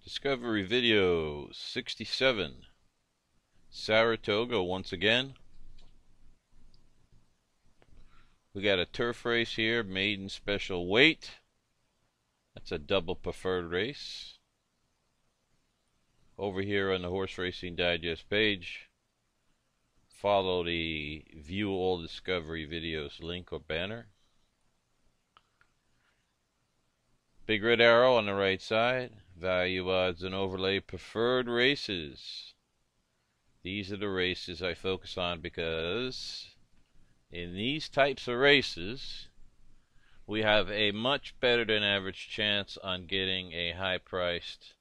Discovery video 67. Saratoga once again. We got a turf race here, maiden special weight. That's a double preferred race. Over here on the Horse Racing Digest page, follow the View All Discovery Videos link or banner. Big red arrow on the right side. Value odds and overlay preferred races. These are the races I focus on because in these types of races we have a much better than average chance on getting a high priced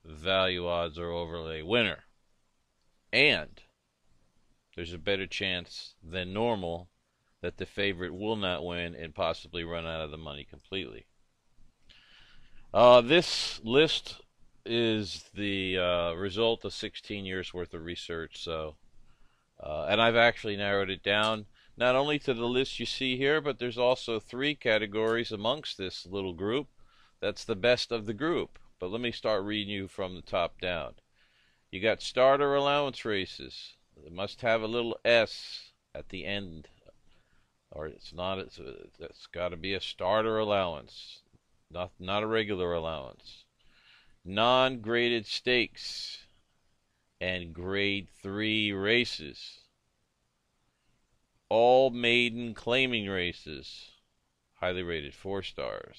value odds or overlay winner. And there's a better chance than normal that the favorite will not win and possibly run out of the money completely. This list is the result of 16 years worth of research, and I've actually narrowed it down not only to the list you see here, but there's also 3 categories amongst this little group that's the best of the group. But let me start reading you from the top down. You got starter allowance races. It must have a little S at the end, or it's got to be a starter allowance. Not a regular allowance. Non-graded stakes and grade 3 races. All maiden claiming races, highly rated 4 stars.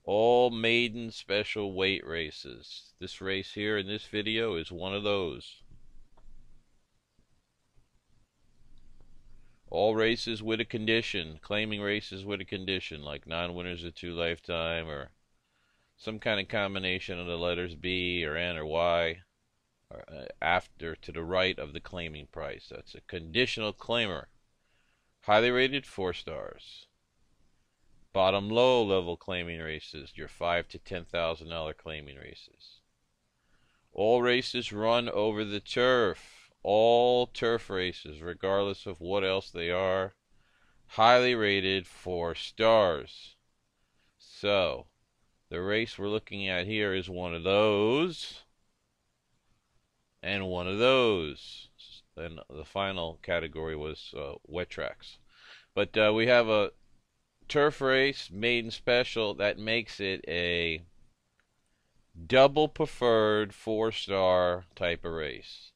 All maiden special weight races. This race here in this video is one of those. All races with a condition, claiming races with a condition, like non-winners of 2 lifetime, or some kind of combination of the letters B or N or Y, or after to the right of the claiming price. That's a conditional claimer. Highly rated 4 stars. Bottom low level claiming races, your $5,000 to $10,000 claiming races. All races run over the turf. All turf races, regardless of what else they are, highly rated 4 stars. So, the race we're looking at here is one of those, and one of those. And the final category was wet tracks. But we have a turf race, maiden special, that makes it a double preferred 4-star type of race.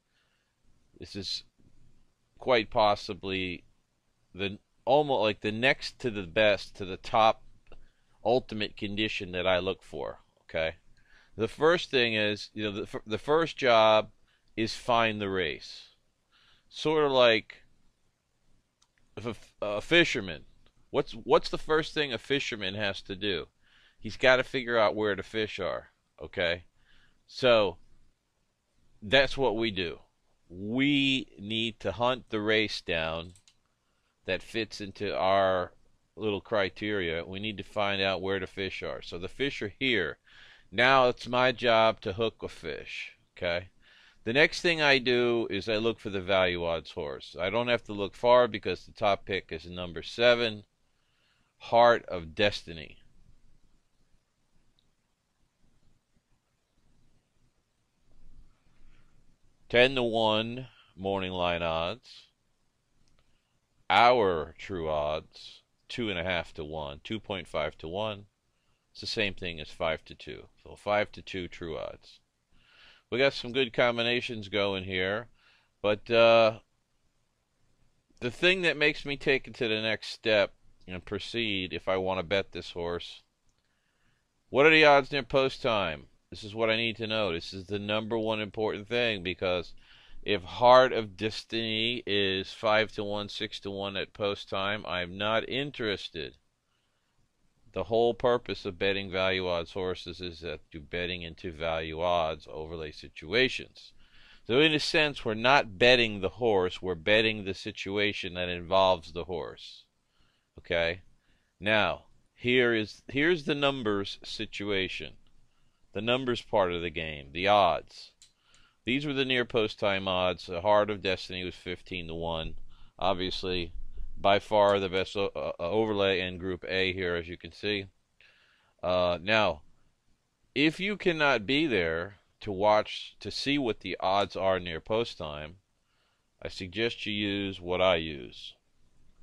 This is quite possibly almost like the next to the best, to the top ultimate condition that I look for. Okay, the first thing is, the first job is find the race. Sort of like if a fisherman. What's the first thing a fisherman has to do? He's got to figure out where the fish are. Okay, so that's what we do. We need to hunt the race down that fits into our little criteria. We need to find out where the fish are. So the fish are here. Now it's my job to hook a fish. Okay. The next thing I do is I look for the value odds horse. I don't have to look far because the top pick is number 7, Heart of Destiny. $10-1 morning line odds. Our true odds, 2.5-1, 2.5-1. It's the same thing as 5-2. So 5-2 true odds. We got some good combinations going here, but the thing that makes me take it to the next step and proceed, if I want to bet this horse, what are the odds near post time? This is what I need to know. This is the number one important thing, because if Heart of Destiny is 5-1, 6-1 at post time, I'm not interested. The whole purpose of betting value odds horses is that you're betting into value odds overlay situations. So in a sense, we're not betting the horse, we're betting the situation that involves the horse. Okay? Now, here's the numbers situation. The numbers part of the game, the odds. These were the near post time odds. The Heart of Destiny was 15-1. Obviously, by far the best overlay in Group A here, as you can see. Now, If you cannot be there to watch, to see what the odds are near post time, I suggest you use what I use,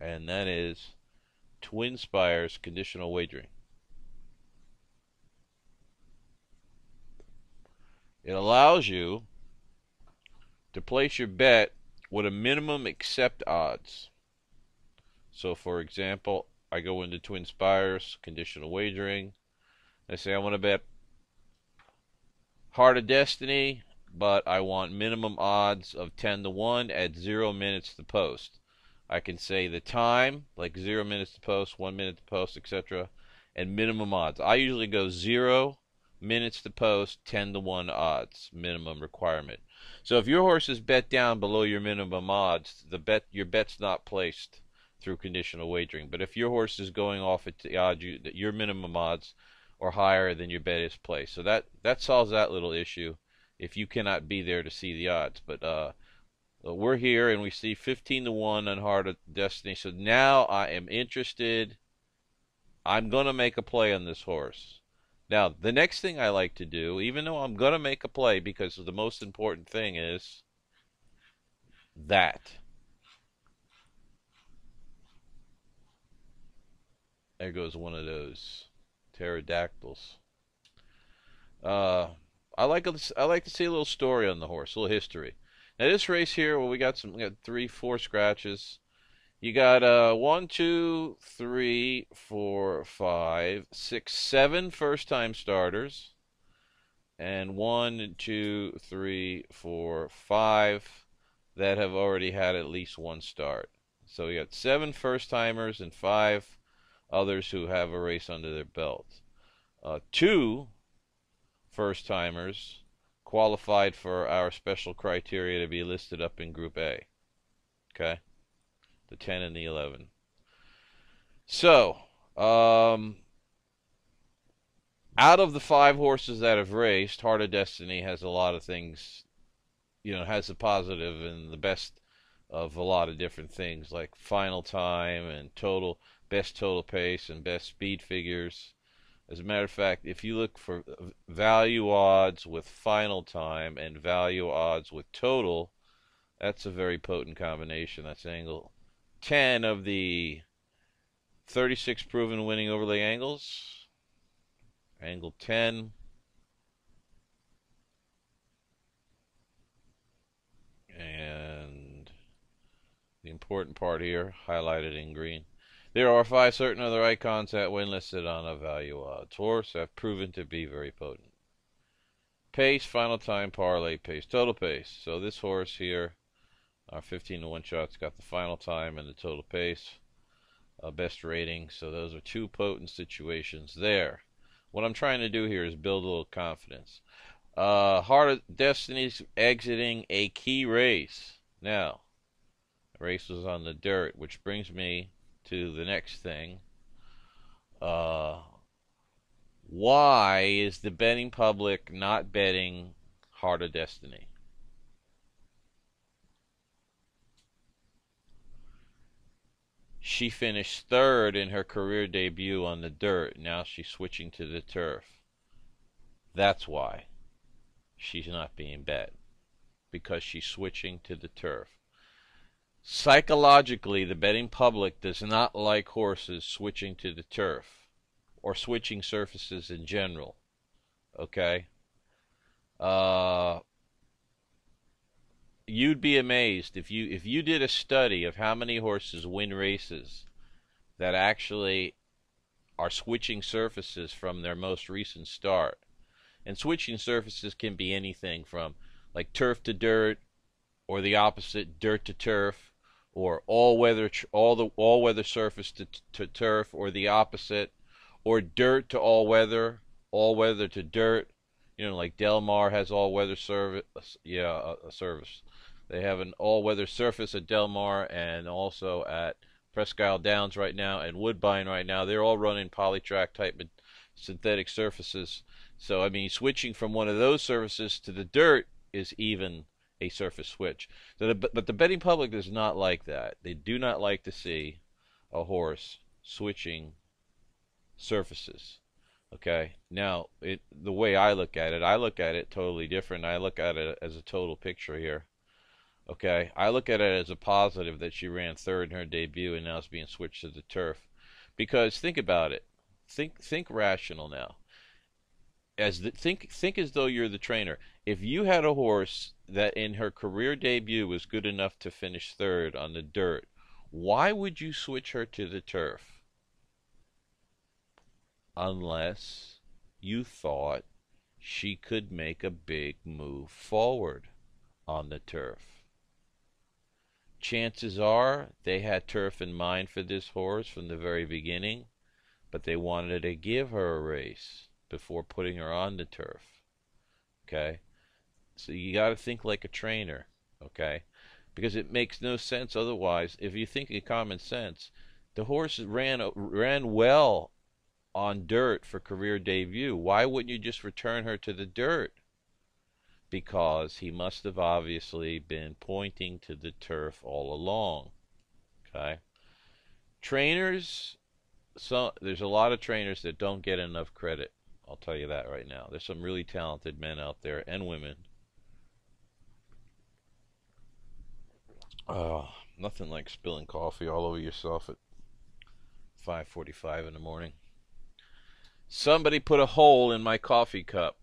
and that is Twin Spires conditional wagering. It allows you to place your bet with a minimum accept odds. So, for example, I go into Twin Spires conditional wagering. I say I want to bet Heart of Destiny, but I want minimum odds of 10 to 1 at 0 minutes to post. I can say the time, like 0 minutes to post, 1 minute to post, etc., and minimum odds. I usually go 0 minutes to post, 10 to 1 odds, minimum requirement. So if your horse is bet down below your minimum odds, your bet's not placed through conditional wagering. But if your horse is going off at the odds, your minimum odds or higher, then your bet is placed. So that solves that little issue if you cannot be there to see the odds. But we're here and we see 15 to 1 on Heart of Destiny. So now I am interested. I'm going to make a play on this horse. Now, the next thing I like to do, even though I'm going to make a play, because the most important thing is that. There goes one of those pterodactyls. Uh, I like to see a little story on the horse, a little history. Now this race here, well, we got 3, 4 scratches. You got 1, 2, 3, 4, 5, 6, 7 first-time starters, and 1, 2, 3, 4, 5 that have already had at least one start. So we got 7 first-timers and 5 others who have a race under their belt. 2 first-timers qualified for our special criteria to be listed up in Group A. Okay? The 10 and the 11. So, out of the 5 horses that have raced, Heart of Destiny has a lot of things, has the positive and the best of a lot of different things, like final time and best total pace and best speed figures. As a matter of fact, if you look for value odds with final time and value odds with total, that's a very potent combination. That's angle 10 of the 36 proven winning overlay angles. Angle 10. And the important part here, highlighted in green. There are 5 certain other icons that, when listed on a value odds horse, have proven to be very potent. Pace, final time, parlay, pace, total pace. So this horse here, our 15 to 1 shot's got the final time and the total pace, best rating. So those are 2 potent situations there. What I'm trying to do here is build a little confidence. Heart of Destiny's exiting a key race. Now, the race was on the dirt, which brings me to the next thing. Why is the betting public not betting Heart of Destiny? She finished 3rd in her career debut on the dirt. Now she's switching to the turf. That's why she's not being bet, because she's switching to the turf. Psychologically, the betting public does not like horses switching to the turf or switching surfaces in general. Okay? You'd be amazed if you did a study of how many horses win races that actually are switching surfaces from their most recent start. And switching surfaces can be anything from like turf to dirt, or the opposite, dirt to turf, or all-weather surface to turf, or the opposite, or dirt to all-weather to dirt. Like Del Mar has all-weather service. Service. They have an all-weather surface at Del Mar and also at Presque Isle Downs right now and Woodbine right now. They're all running polytrack type synthetic surfaces. So, switching from one of those surfaces to the dirt is even a surface switch. But the betting public does not like that. They do not like to see a horse switching surfaces. Okay. Now, the way I look at it totally different. I look at it as a total picture here. Okay. I look at it as a positive that she ran third in her debut and now is being switched to the turf. Because think about it. Think rational now. Think as though you're the trainer. If you had a horse that in her career debut was good enough to finish third on the dirt, why would you switch her to the turf? Unless you thought she could make a big move forward on the turf. Chances are they had turf in mind for this horse from the very beginning, but they wanted to give her a race before putting her on the turf. Okay? So you got to think like a trainer. Okay? Because it makes no sense otherwise. If you think in common sense, the horse ran well on dirt for career debut. Why wouldn't you just return her to the dirt? Because he must have obviously been pointing to the turf all along. Okay? Trainers, there's a lot of trainers that don't get enough credit. I'll tell you that right now. There's some really talented men out there and women. Nothing like spilling coffee all over yourself at 5:45 in the morning. Somebody put a hole in my coffee cup.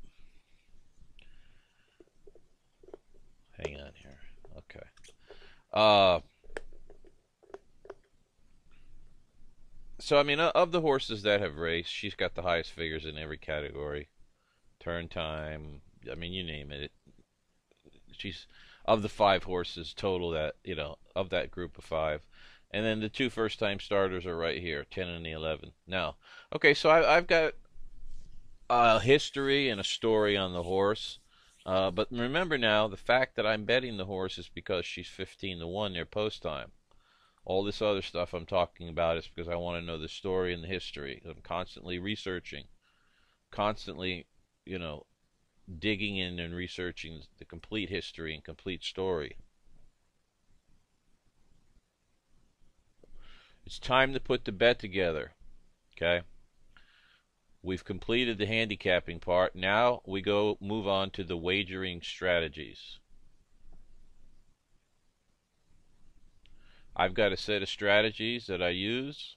Hang on here. Okay. Uh, so, I mean, of the horses that have raced, she's got the highest figures in every category. Turn time, I mean, you name it. She's of the 5 horses total that, of that group of 5. And then the 2 first-time starters are right here, 10 and the 11. Now, okay, so I've got a history and a story on the horse. But remember now, the fact that I'm betting the horse is because she's 15-1 near post time. All this other stuff I'm talking about is because I want to know the story and the history. I'm constantly researching, constantly, digging in and researching the complete history and complete story. It's time to put the bet together. Okay? We've completed the handicapping part. Now we move on to the wagering strategies. I've got a set of strategies that I use,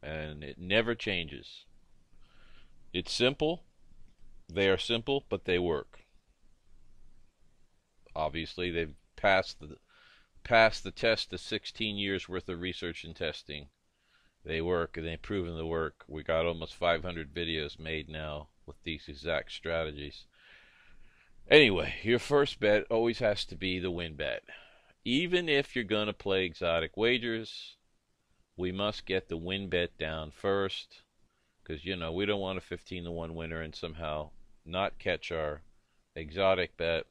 and it never changes. It's simple. They are simple, but they work. Obviously, they've passed the test of 16 years worth of research and testing. They work, and they've proven to work. We got almost 500 videos made now with these exact strategies. Anyway, your first bet always has to be the win bet. Even if you're going to play exotic wagers, we must get the win bet down first, because, we don't want a 15-1 winner and somehow not catch our exotic bet.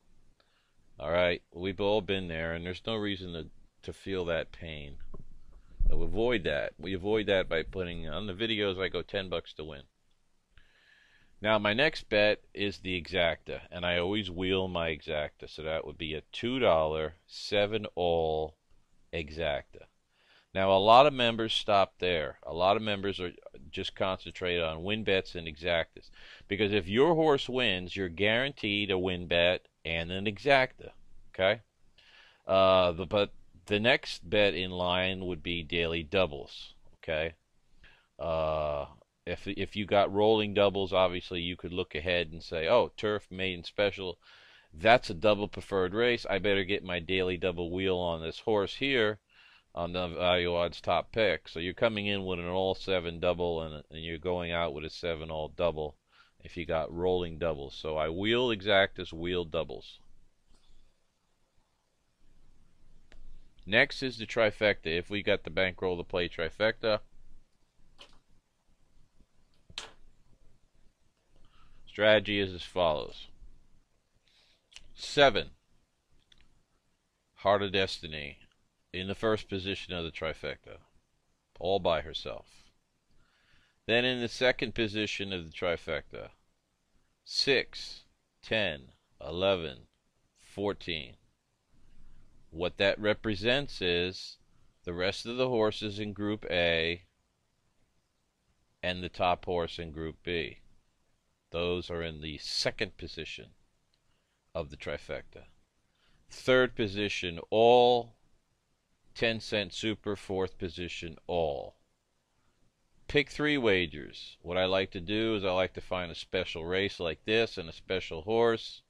All right, we've all been there, and there's no reason to feel that pain. So avoid that. We avoid that by putting on the videos. I go $10 to win. Now my next bet is the exacta, and I always wheel my exacta. So that would be a $2 7-all exacta. Now a lot of members stop there. A lot of members are just concentrated on win bets and exactas, because if your horse wins, you're guaranteed a win bet and an exacta. Okay. But the next bet in line would be daily doubles. Okay. If you got rolling doubles, obviously you could look ahead and say, oh, turf maiden special, that's a double preferred race. I better get my daily double wheel on this horse here on the value odds top pick. So you're coming in with an all 7 double, and you're going out with a 7 all double if you got rolling doubles. So I wheel exactas, wheel doubles. Next is the trifecta. If we got the bankroll to play trifecta, strategy is as follows. 7, Heart of Destiny, in the first position of the trifecta, all by herself. Then in the second position of the trifecta, 6, 10, 11, 14. What that represents is the rest of the horses in Group A and the top horse in Group B. Those are in the second position of the trifecta. Third position, all. 10-cent super, fourth position, all. Pick 3 wagers. What I like to do is I like to find a special race like this and a special horse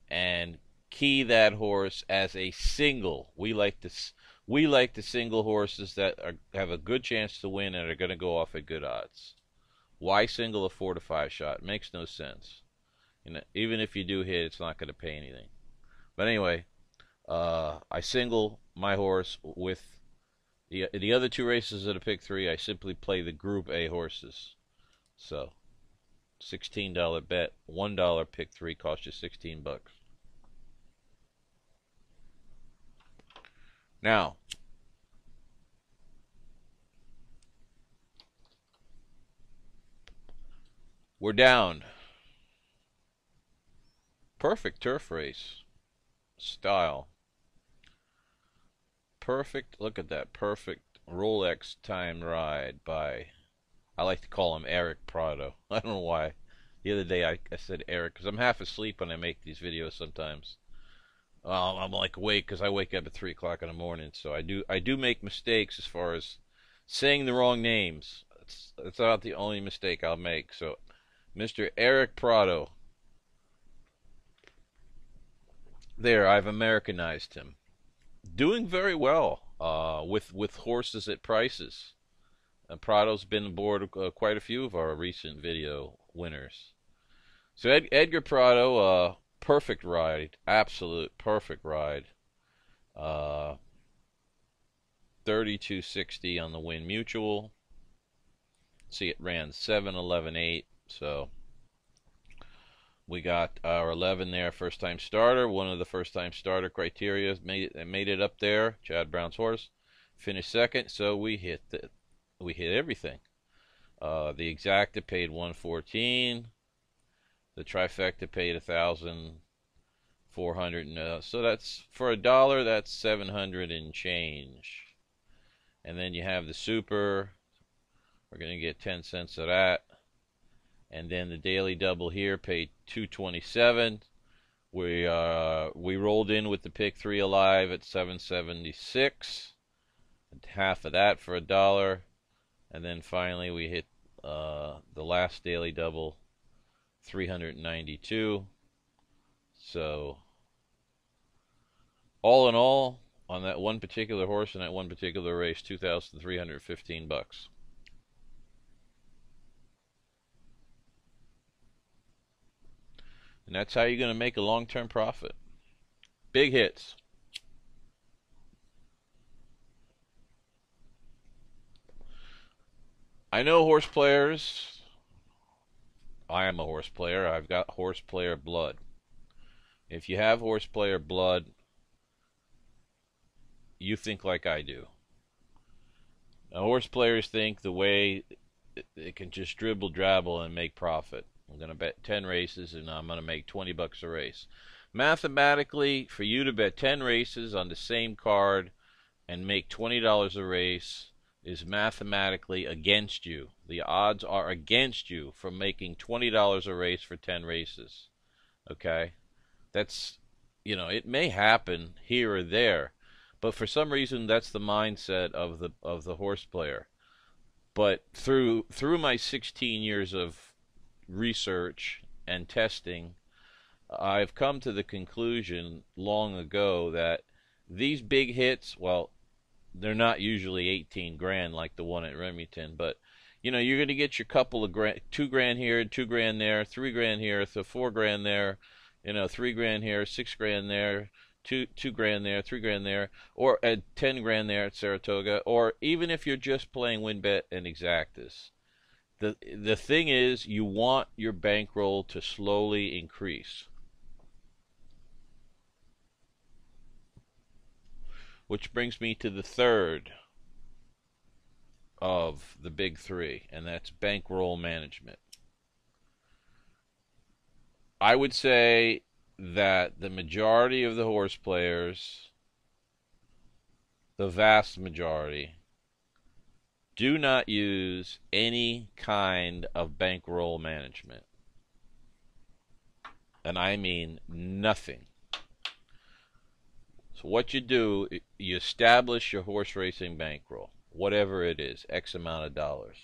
and key that horse as a single. We like to single horses that have a good chance to win and are going to go off at good odds. Why single a 4 to 5 shot? It makes no sense. Even if you do hit, it's not going to pay anything. But anyway, I single my horse with the other 2 races of the pick 3. I simply play the Group A horses. So, $16 bet, $1 pick 3 costs you 16 bucks. Now, we're down. Perfect turf race style. Perfect, look at that, perfect Rolex time ride by, I like to call him Eric Prado. I don't know why. The other day I said Eric, because I'm half asleep when I make these videos sometimes. I'm like awake because I wake up at 3 o'clock in the morning, so I do make mistakes as far as saying the wrong names. That's not the only mistake I'll make. So, Mr. Eric Prado. There, I've Americanized him. Doing very well with horses at prices. Prado's been aboard quite a few of our recent video winners. So Edgar Prado, perfect ride, absolute perfect ride. 3260 on the Win Mutual. See, it ran 7-11-8, so we got our 11 there, first time starter. One of the first time starter criteria made it up there. Chad Brown's horse finished second, so we hit everything. The exacta paid 114. The trifecta paid 1,400. So that's for $1. That's 700 and change. And then you have the super. We're gonna get 10 cents of that. And then the daily double here paid 227. We rolled in with the pick 3 alive at 776. Half of that for $1. And then finally we hit the last daily double, 392. So all in all, on that one particular horse and that one particular race, 2,315 bucks. And that's how you're going to make a long-term profit. Big hits. I know horse players. I am a horse player. I've got horse player blood. If you have horse player blood, you think like I do. Now, horse players think the way they can just dribble, drabble, and make profit. I'm going to bet 10 races, and I'm going to make 20 bucks a race. Mathematically, for you to bet 10 races on the same card and make $20 a race is mathematically against you. The odds are against you from making $20 a race for 10 races. Okay? That's, it may happen here or there, but for some reason that's the mindset of the horse player. But through my 16 years of research and testing, I've come to the conclusion long ago that these big hits, well, they're not usually 18 grand like the one at Remington, but you're going to get your couple of grand, 2 grand here, 2 grand there, 3 grand here, so 4 grand there, 3 grand here, 6 grand there, 2 grand there, 3 grand there, or at 10 grand there at Saratoga, or even if you're just playing WinBet and Exactas. The thing is, you want your bankroll to slowly increase. Which brings me to the third of the big 3, and that's bankroll management. I would say that the majority of the horse players, the vast majority, do not use any kind of bankroll management. And I mean nothing. So what you do, you establish your horse racing bankroll, whatever it is, X amount of dollars.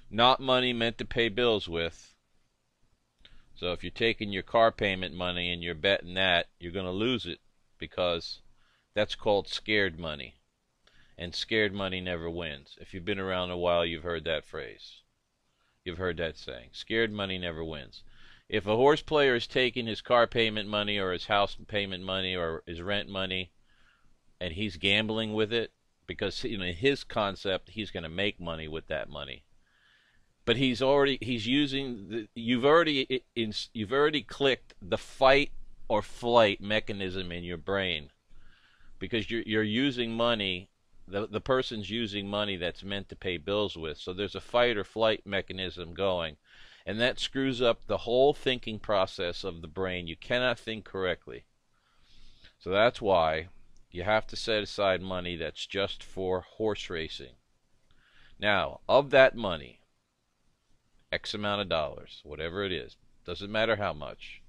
Not money meant to pay bills with. So if you're taking your car payment money and you're betting that, you're going to lose it, because that's called scared money. And scared money never wins. If you've been around a while, you've heard that phrase. You've heard that saying. Scared money never wins. If a horse player is taking his car payment money or his house payment money or his rent money and he's gambling with it, because in his concept he's going to make money with that money, but he's using you've already clicked the fight or flight mechanism in your brain, because you're using money. The person's using money that's meant to pay bills with, so there's a fight or flight mechanism going, and that screws up the whole thinking process of the brain. You cannot think correctly. So that's why you have to set aside money that's just for horse racing. Now, of that money, X amount of dollars, whatever it is, doesn't matter how much,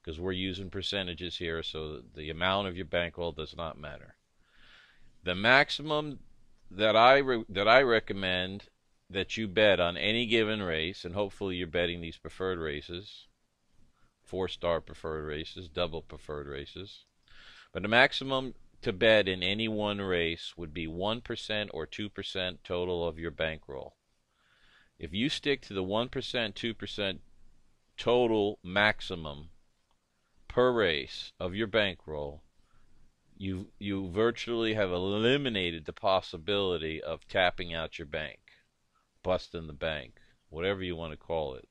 because we're using percentages here, so the amount of your bankroll does not matter. The maximum that I recommend that you bet on any given race, and hopefully you're betting these preferred races, 4-star preferred races, double preferred races, but the maximum to bet in any one race would be 1% or 2% total of your bankroll. If you stick to the 1%, 2% total maximum per race of your bankroll, you virtually have eliminated the possibility of tapping out your bank, busting the bank, whatever you want to call it.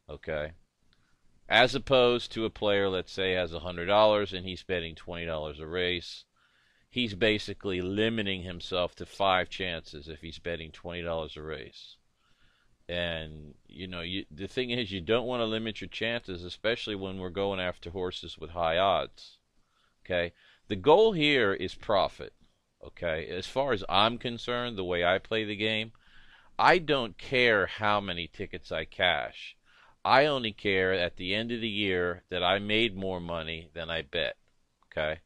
Okay? As opposed to a player, let's say, has $100 and he's betting $20 a race. He's basically limiting himself to 5 chances if he's betting $20 a race. And, the thing is, you don't want to limit your chances, especially when we're going after horses with high odds. Okay? The goal here is profit. Okay? As far as I'm concerned, the way I play the game, I don't care how many tickets I cash. I only care at the end of the year that I made more money than I bet. Okay?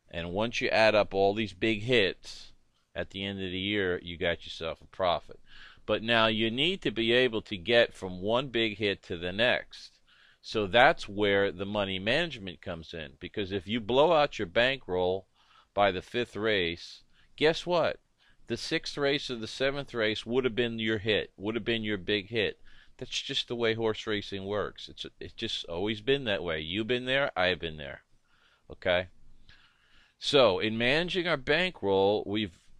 And once you add up all these big hits, at the end of the year, you got yourself a profit. But now you need to be able to get from one big hit to the next. So that's where the money management comes in. Because if you blow out your bankroll by the 5th race, guess what? The 6th race or the 7th race would have been your hit, would have been your big hit. That's just the way horse racing works. It's just always been that way. You've been there, I've been there. Okay? So, in managing our bankroll,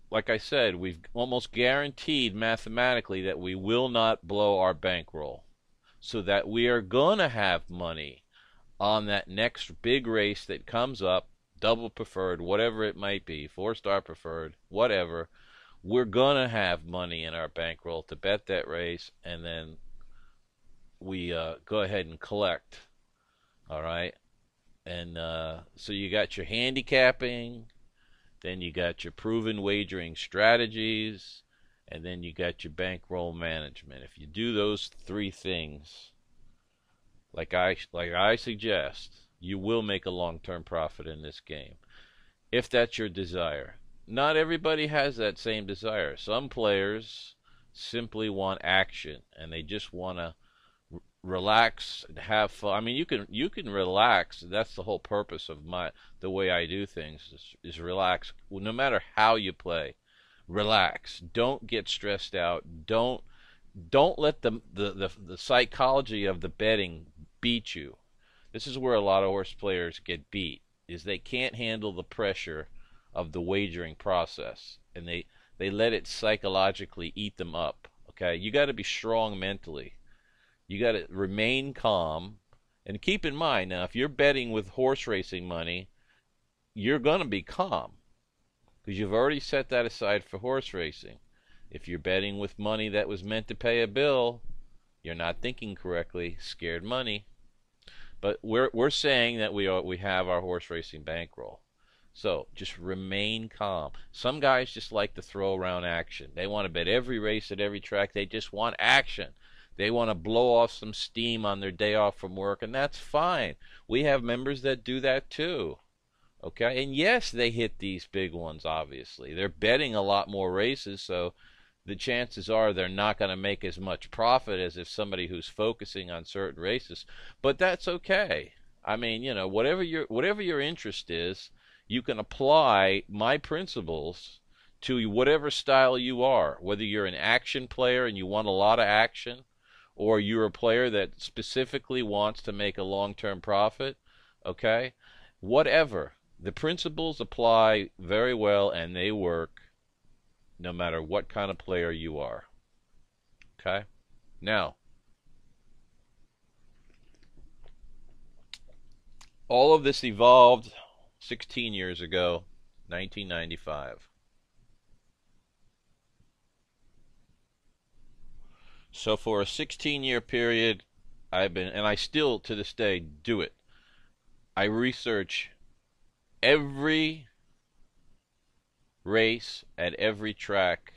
like I said, we've almost guaranteed mathematically that we will not blow our bankroll, so that we are going to have money on that next big race that comes up, double preferred, whatever it might be, 4-star preferred, whatever. We're going to have money in our bankroll to bet that race, and then we go ahead and collect. All right? And so you got your handicapping, then you got your proven wagering strategies, and then you got your bankroll management. If you do those 3 things, like I suggest, you will make a long-term profit in this game, if that's your desire. Not everybody has that same desire. Some players simply want action, and they just want to relax and have fun. I mean, you can relax. That's the whole purpose of the way I do things is relax. Well, no matter how you play, relax. Don't get stressed out. Don't let the psychology of the betting beat you. This is where a lot of horse players get beat, is they can't handle the pressure of the wagering process, and they let it psychologically eat them up. Okay, you got to be strong mentally. You got to remain calm, and keep in mind, now if you're betting with horse racing money, you're going to be calm, because you've already set that aside for horse racing. If you're betting with money that was meant to pay a bill, you're not thinking correctly. Scared money. But we're saying that we have our horse racing bankroll. So just remain calm. Some guys just like to throw around action. They want to bet every race at every track. They just want action. They want to blow off some steam on their day off from work, and that's fine. We have members that do that too. Okay, and yes, they hit these big ones, obviously. They're betting a lot more races, so the chances are they're not going to make as much profit as if somebody who's focusing on certain races. But that's okay. I mean, you know, whatever your interest is, you can apply my principles to whatever style you are. Whether you're an action player and you want a lot of action, or you're a player that specifically wants to make a long-term profit, okay? Whatever. The principles apply very well and they work no matter what kind of player you are. Okay? Now, all of this evolved 16 years ago, 1995. So for a 16-year period, and I still to this day do it. I research every race at every track.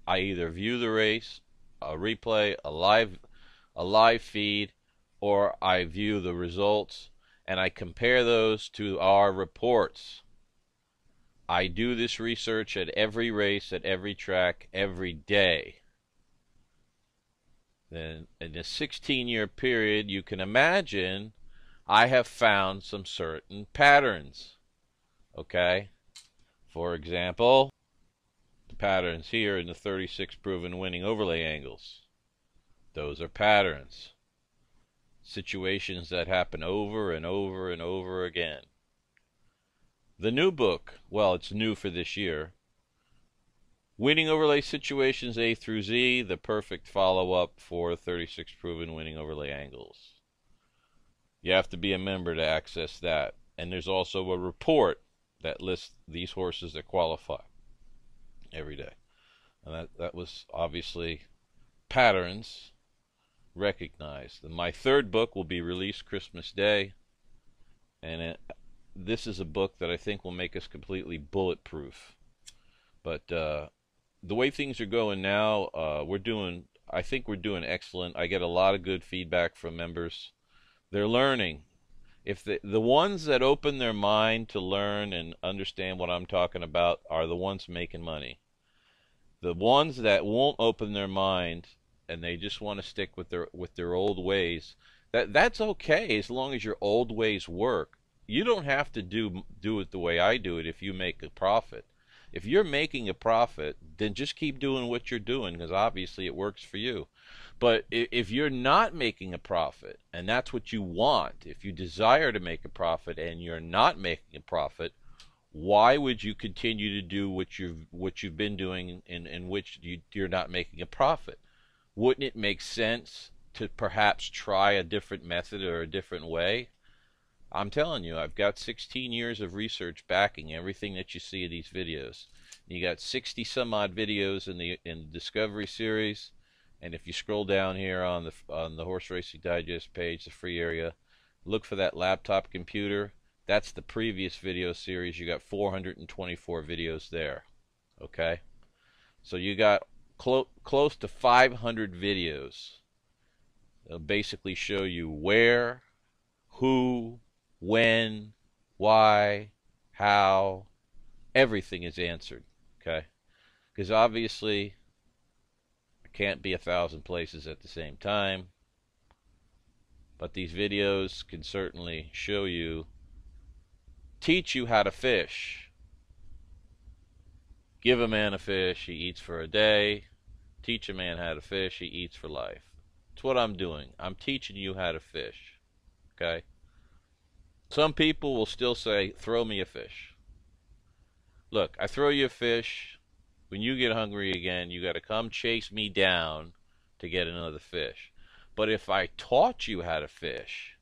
I either view the race, a replay, a live feed, or I view the results and I compare those to our reports. I do this research at every race, at every track, every day. Then in a 16-year period, you can imagine I have found some certain patterns. Okay? For example, the patterns here in the 36 proven winning overlay angles. Those are patterns. Situations that happen over and over and over again. The new book, well, it's new for this year. Winning overlay situations A through Z, the perfect follow-up for 36 proven winning overlay angles. You have to be a member to access that. And there's also a report that lists these horses that qualify every day. And that was obviously patterns recognized. And my third book will be released Christmas Day. And this is a book that I think will make us completely bulletproof. But the way things are going now, I think we're doing excellent. I get a lot of good feedback from members. They're learning. If the ones that open their mind to learn and understand what I'm talking about are the ones making money. The ones that won't open their mind and they just want to stick with their old ways, that's okay as long as your old ways work. You don't have to do it the way I do it if you make a profit. If you're making a profit, then just keep doing what you're doing because obviously it works for you. But if you're not making a profit, and that's what you want, if you desire to make a profit and you're not making a profit, why would you continue to do what you've been doing in which you're not making a profit? Wouldn't it make sense to perhaps try a different method or a different way? I'm telling you, I've got 16 years of research backing everything that you see in these videos. You got 60 some odd videos in the Discovery series, and if you scroll down here on the Horse Racing Digest page, the free area, look for that laptop computer. That's the previous video series. You got 424 videos there. Okay, so you got close to 500 videos. They'll basically show you where, who, when, why, how, everything is answered, okay? Because obviously, I can't be 1,000 places at the same time, but these videos can certainly show you, teach you how to fish. Give a man a fish, he eats for a day. Teach a man how to fish, he eats for life. That's what I'm doing. I'm teaching you how to fish, okay? Some people will still say, throw me a fish. Look, I throw you a fish. When you get hungry again, you got to come chase me down to get another fish. But if I taught you how to fish,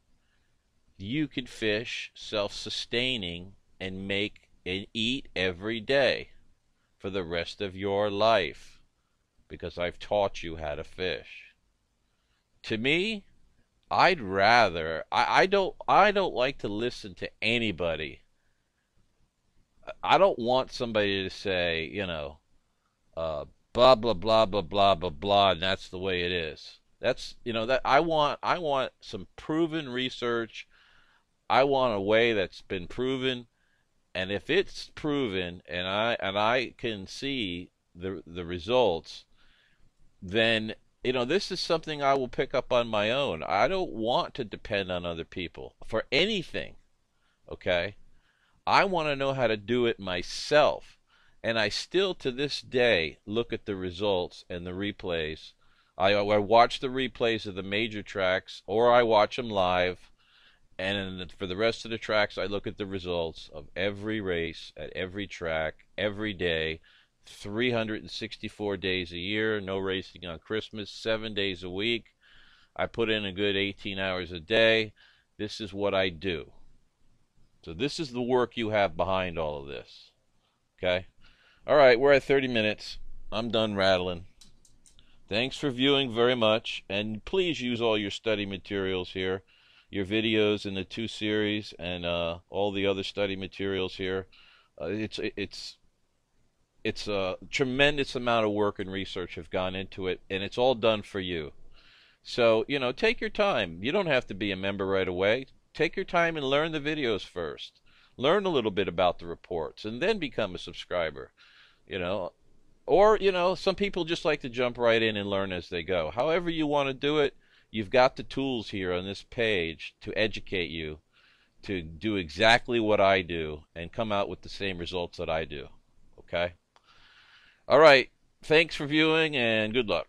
you could fish self-sustaining and make and eat every day for the rest of your life because I've taught you how to fish. To me, I'd rather I don't like to listen to anybody I don't want somebody to say, uh, blah blah blah blah blah blah blah, and that's the way it is. That's that I want some proven research. I want a way that's been proven, and if it's proven, and I can see the results, then this is something I will pick up on my own. I don't want to depend on other people for anything. Okay, I want to know how to do it myself. And I still, to this day, look at the results and the replays. I watch the replays of the major tracks, or I watch them live. And for the rest of the tracks, I look at the results of every race at every track, every day, 364 days a year, no racing on Christmas, 7 days a week. I put in a good 18 hours a day. This is what I do. So this is the work you have behind all of this. Okay? All right, we're at 30 minutes. I'm done rattling. Thanks for viewing very much, and please use all your study materials here, your videos in the 2 series, and all the other study materials here. It's a tremendous amount of work and research have gone into it, and it's all done for you. So, take your time. You don't have to be a member right away. Take your time and learn the videos first. Learn a little bit about the reports, and then become a subscriber. You know, or, some people just like to jump right in and learn as they go. However you want to do it, you've got the tools here on this page to educate you to do exactly what I do and come out with the same results that I do. Okay? All right. Thanks for viewing, and good luck.